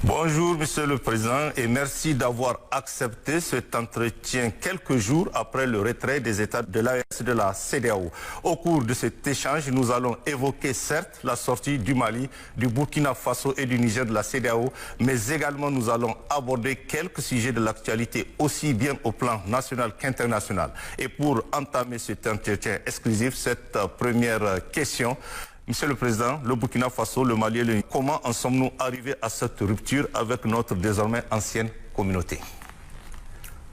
Bonjour Monsieur le Président et merci d'avoir accepté cet entretien quelques jours après le retrait des États de l'AES de la CEDEAO. Au cours de cet échange, nous allons évoquer certes la sortie du Mali, du Burkina Faso et du Niger de la CEDEAO, mais également nous allons aborder quelques sujets de l'actualité aussi bien au plan national qu'international. Et pour entamer cet entretien exclusif, cette première question, Monsieur le Président, le Burkina Faso, le Mali, comment en sommes-nous arrivés à cette rupture avec notre désormais ancienne communauté?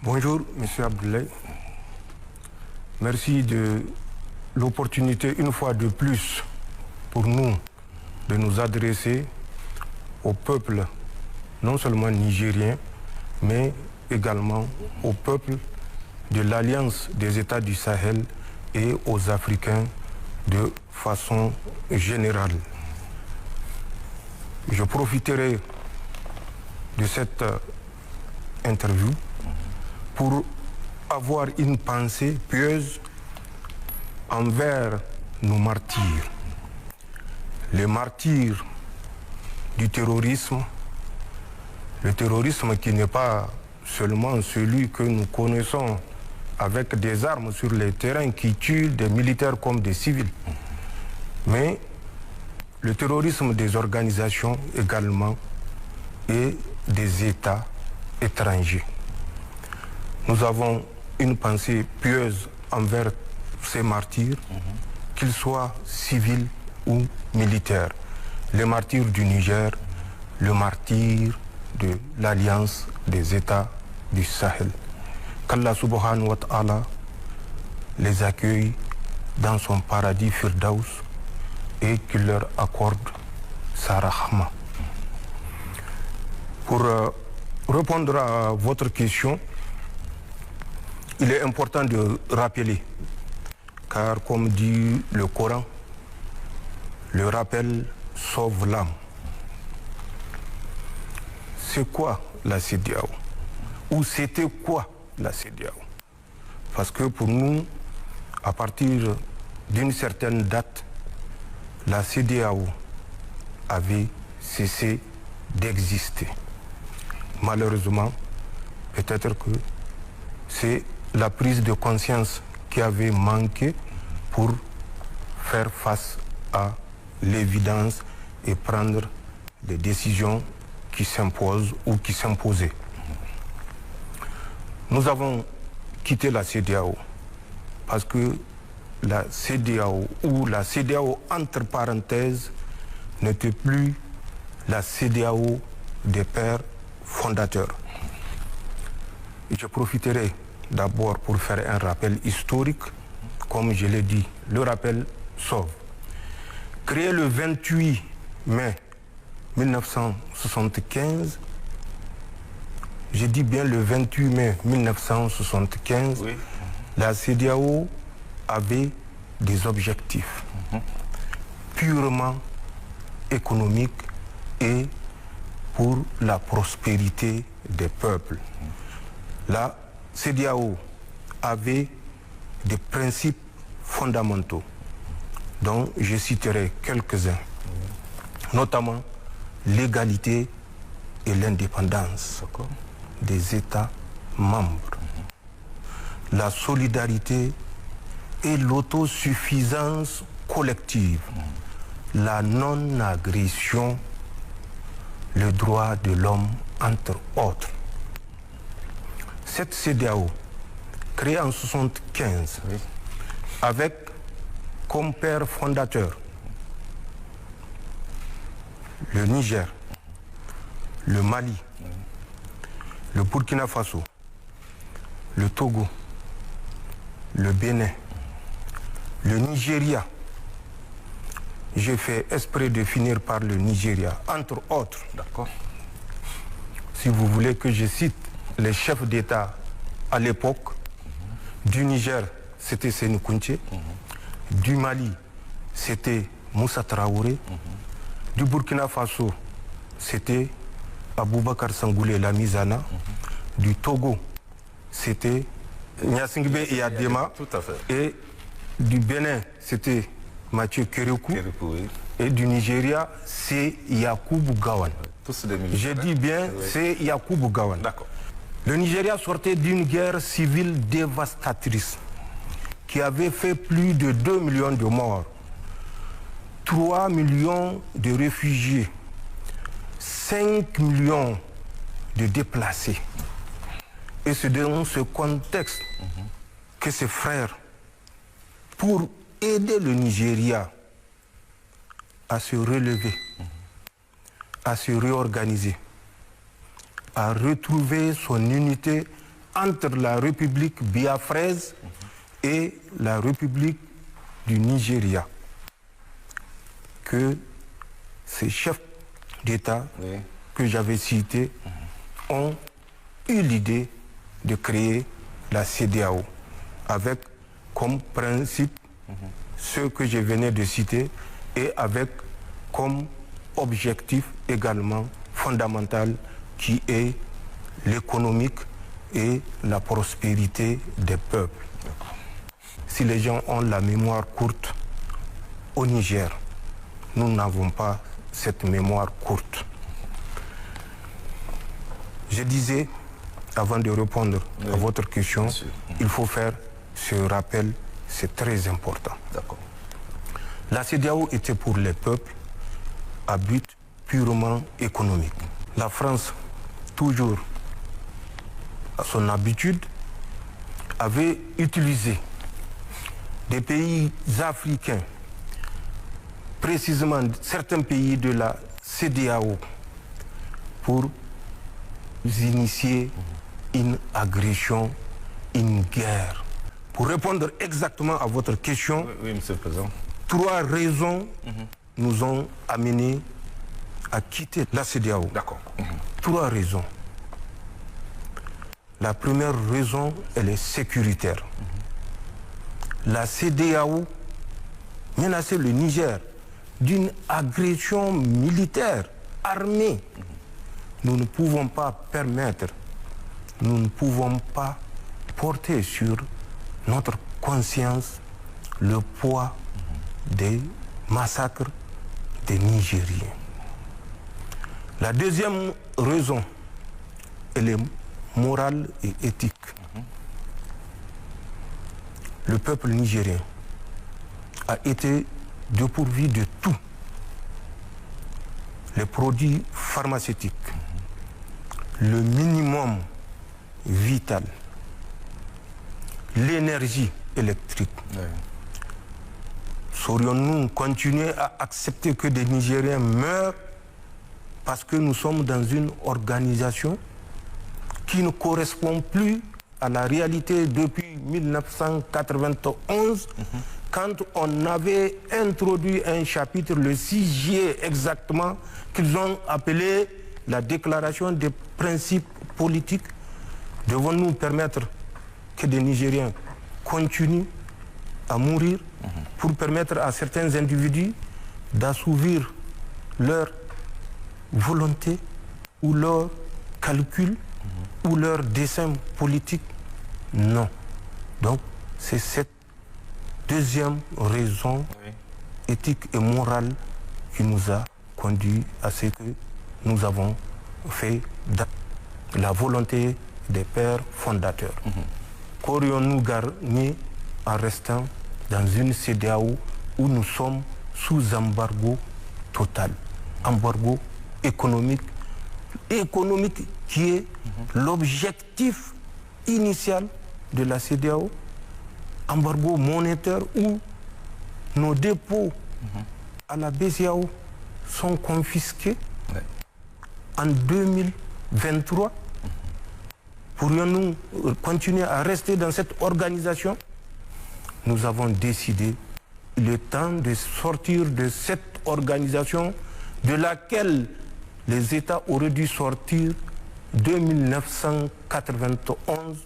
Bonjour, Monsieur Abdoulaye. Merci de l'opportunité, une fois de plus, pour nous de nous adresser au peuple, non seulement nigérien, mais également au peuple de l'Alliance des États du Sahel et aux Africains de façon générale. Je profiterai de cette interview pour avoir une pensée pieuse envers nos martyrs. Les martyrs du terrorisme, le terrorisme qui n'est pas seulement celui que nous connaissons avec des armes sur les terrains qui tuent des militaires comme des civils, mais le terrorisme des organisations également et des États étrangers. Nous avons une pensée pieuse envers ces martyrs, qu'ils soient civils ou militaires. Les martyrs du Niger, le martyr de l'Alliance des États du Sahel. Qu'Allah subhanahu wa ta'ala les accueille dans son paradis Firdaus et qu'il leur accorde sa rahma. Pour répondre à votre question, il est important de rappeler, car comme dit le Coran, le rappel sauve l'âme. C'est quoi la CEDEAO? Ou c'était quoi la CEDEAO? Parce que pour nous, à partir d'une certaine date, la CEDEAO avait cessé d'exister. Malheureusement, peut-être que c'est la prise de conscience qui avait manqué pour faire face à l'évidence et prendre des décisions qui s'imposent ou qui s'imposaient. Nous avons quitté la CEDEAO parce que la CEDEAO, ou la CEDEAO entre parenthèses, n'était plus la CEDEAO des pères fondateurs. Et je profiterai d'abord pour faire un rappel historique. Comme je l'ai dit, le rappel sauve. Créé le 28 mai 1975, j'ai dit bien le 28 mai 1975, oui. La CEDEAO avait des objectifs purement économiques et pour la prospérité des peuples. La CEDEAO avait des principes fondamentaux dont je citerai quelques-uns, notamment l'égalité et l'indépendance des États membres, la solidarité et l'autosuffisance collective, la non-agression, le droit de l'homme, entre autres. Cette CEDEAO, créée en 1975, avec comme père fondateur le Niger, le Mali, le Burkina Faso, le Togo, le Bénin, le Nigeria. J'ai fait exprès de finir par le Nigeria, entre autres. D'accord. Si vous voulez que je cite les chefs d'État à l'époque, du Niger, c'était Sékou Touré, du Mali, c'était Moussa Traoré, du Burkina Faso, c'était Aboubakar Sangoulé Lamizana, du Togo, c'était Gnassingbé et Adema, et du Bénin, c'était Mathieu Kérékou, Et du Nigeria, c'est Yakubu Gowon. Tous des Je dis bien, c'est Yakubu Gowon. D'accord. Le Nigeria sortait d'une guerre civile dévastatrice qui avait fait plus de 2 millions de morts, 3 millions de réfugiés, 5 millions de déplacés. Et c'est dans ce contexte que ses frères, pour aider le Nigeria à se relever, à se réorganiser, à retrouver son unité entre la République biafraise et la République du Nigeria, que ces chefs d'État que j'avais cités ont eu l'idée de créer la CEDEAO avec comme principe ce que je venais de citer et avec comme objectif également fondamental qui est l'économique et la prospérité des peuples. Si les gens ont la mémoire courte, au Niger, nous n'avons pas cette mémoire courte. Je disais, avant de répondre à votre question, il faut faire ce rappel, c'est très important. D'accord. La CEDEAO était pour les peuples à but purement économique. La France, toujours à son habitude, avait utilisé des pays africains, précisément certains pays de la CEDEAO, pour initier une agression, une guerre. Pour répondre exactement à votre question, oui, Monsieur le Président. 3 raisons nous ont amenés à quitter la CEDEAO. D'accord. 3 raisons. La première raison, elle est sécuritaire. La CEDEAO menaçait le Niger d'une agression militaire, armée. Nous ne pouvons pas permettre, nous ne pouvons pas porter sur notre conscience le poids des massacres des Nigériens. La deuxième raison, elle est morale et éthique. Le peuple nigérien a été dépourvu de tout. Les produits pharmaceutiques, le minimum vital, l'énergie électrique. Saurions-nous continuer à accepter que des Nigériens meurent parce que nous sommes dans une organisation qui ne correspond plus à la réalité depuis 1991, quand on avait introduit un chapitre, le 6 juillet exactement, qu'ils ont appelé la déclaration des principes politiques. Devons-nous permettre que des Nigériens continuent à mourir pour permettre à certains individus d'assouvir leur volonté ou leur calcul ou leur dessein politique? Non. Donc, c'est cette deuxième raison éthique et morale qui nous a conduit à ce que nous avons fait dans la volonté des pères fondateurs. Qu'aurions-nous gagné en restant dans une CEDEAO où nous sommes sous embargo total, embargo économique qui est l'objectif initial de la CEDEAO, embargo monétaire où nos dépôts à la BCEAO sont confisqués en 2023. Pourrions-nous continuer à rester dans cette organisation? Nous avons décidé, il est temps de sortir de cette organisation de laquelle les États auraient dû sortir de 1991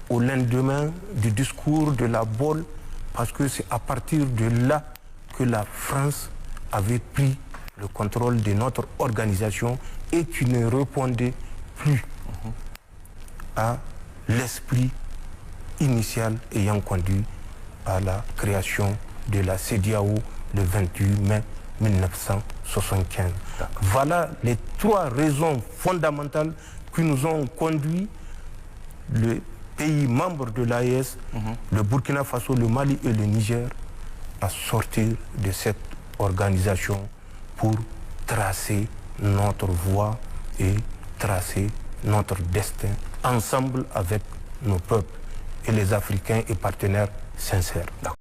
au lendemain du discours de la Baule, parce que c'est à partir de là que la France avait pris le contrôle de notre organisation et qui ne répondait plus à l'esprit initial ayant conduit à la création de la CEDEAO le 28 mai 1975. Voilà les trois raisons fondamentales qui nous ont conduit, le pays membre de l'AES, le Burkina Faso, le Mali et le Niger, à sortir de cette organisation pour tracer notre voie et tracer notre destin ensemble avec nos peuples et les Africains et partenaires sincères.